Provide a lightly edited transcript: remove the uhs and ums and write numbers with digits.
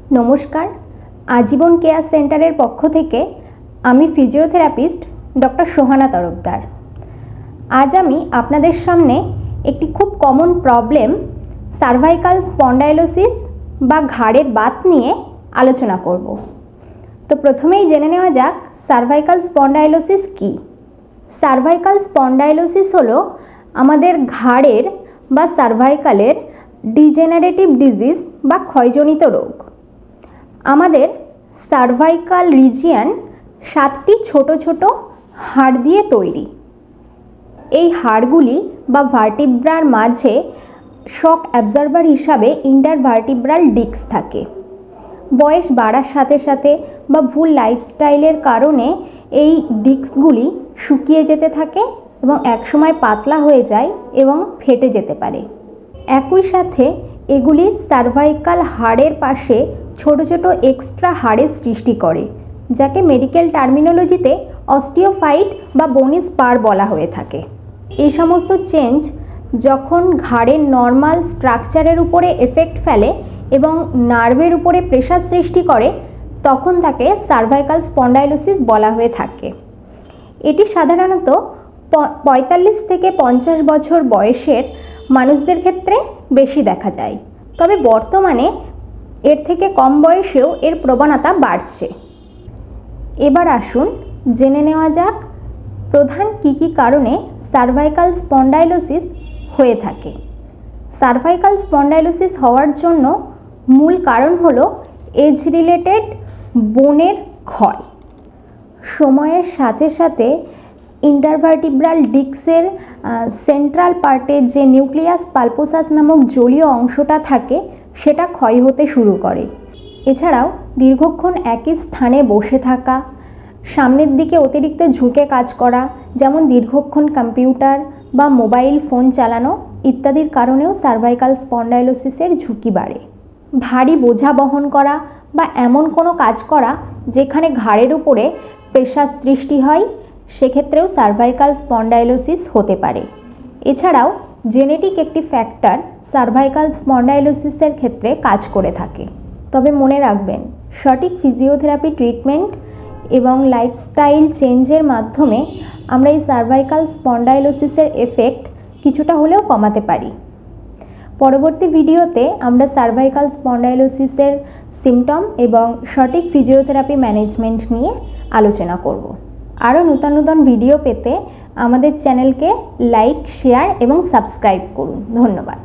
नमस्कार आजीवन केयर सेंटारेर पक्ष थेके आमी फिजिओथेरापिस्ट डॉक्टर सोहाना तरफदार। आज आमी आपनादेर सामने एकटी खूब कमन प्रॉब्लेम सार्भाइकाल स्पन्डाइलोसिस बा घाड़ेर बात निये आलोचना करब। तो प्रथमेई जेने नेওয়া যাক सार्भाइकाल स्पन्डाइलोसिस कि। सार्भाइकाल स्पन्डाइलोसिस हलो आमादेर घाड़ेर बा सार्भाइकालेर डिजेनारेटिव डिजिज बा क्षयजनित रोग। आमादेर सार्भाइकाल रिजियन 7टी छोटो छोटो हाड़ दिए तैरी। এই হাড়গুলি বা ভার্টিব্রার মাঝে শক অ্যাবজর্বার হিসাবে ইন্টারভার্টিব্রাল ডিস্ক থাকে। বয়স বাড়ার সাথে সাথে বা ভুল লাইফস্টাইলের কারণে এই ডিস্কগুলি শুকিয়ে যেতে থাকে এবং একসময় পাতলা হয়ে যায় এবং ফেটে যেতে পারে। একই সাথে এগুলি সার্ভাইকাল হাড়ের পাশে ছোট ছোট এক্সট্রা হাড়ের সৃষ্টি করে, যাকে মেডিকেল টার্মিনোলজিতে অস্টিওফাইট বা বোনি স্পার বলা হয়ে থাকে। এই সমস্ত চেঞ্জ যখন ঘাড়ের নর্মাল স্ট্রাকচারের উপরে এফেক্ট ফেলে এবং নার্ভের উপরে প্রেশার সৃষ্টি করে তখন তাকে সার্ভাইকাল স্পন্ডাইলোসিস বলা হয়ে থাকে। এটি সাধারণত 45 থেকে 50 বছর বয়সের মানুষদের ক্ষেত্রে বেশি দেখা যায়, তবে বর্তমানে এর থেকে কম বয়সেও এর প্রবণতা বাড়ছে। এবার আসুন জেনে নেওয়া যাক প্রধান কী কী কারণে সার্ভাইকাল স্পন্ডাইলোসিস হয়ে থাকে। সার্ভাইকাল স্পন্ডাইলোসিস হওয়ার জন্য মূল কারণ হলো এজ রিলেটেড বোনের ক্ষয়। সময়ের সাথে সাথে ইন্টারভার্টিব্রাল ডিস্কের সেন্ট্রাল পার্টে যে নিউক্লিয়াস পালপোসাস নামক জলীয় অংশটা থাকে সেটা ক্ষয় হতে শুরু করে। এছাড়াও দীর্ঘক্ষণ একই স্থানে বসে থাকা, সামনের দিকে অতিরিক্ত ঝুঁকে কাজ করা, যেমন দীর্ঘক্ষণ কম্পিউটার বা মোবাইল ফোন চালানো ইত্যাদির কারণেও সার্ভাইকাল স্পন্ডাইলোসিসের ঝুঁকি বাড়ে। ভারী বোঝা বহন করা বা এমন কোনো কাজ করা যেখানে ঘাড়ের উপরে প্রেশার সৃষ্টি হয় সেক্ষেত্রেও সার্ভাইকাল স্পন্ডাইলোসিস হতে পারে। এছাড়াও জেনেটিক একটি ফ্যাক্টর সার্ভাইকাল স্পন্ডাইলোসিসের ক্ষেত্রে কাজ করে থাকে। তবে মনে রাখবেন, সঠিক ফিজিওথেরাপি ট্রিটমেন্ট এবং লাইফস্টাইল চেঞ্জের মাধ্যমে আমরা এই সার্ভাইকাল স্পন্ডাইলোসিসের এফেক্ট কিছুটা হলেও কমাতে পারি। পরবর্তী ভিডিওতে আমরা সার্ভাইকাল স্পন্ডাইলোসিসের সিমটম এবং সঠিক ফিজিওথেরাপি ম্যানেজমেন্ট নিয়ে আলোচনা করব। আরও নতুন নতুন ভিডিও পেতে আমাদের চ্যানেলকে লাইক, শেয়ার এবং সাবস্ক্রাইব করুন। ধন্যবাদ।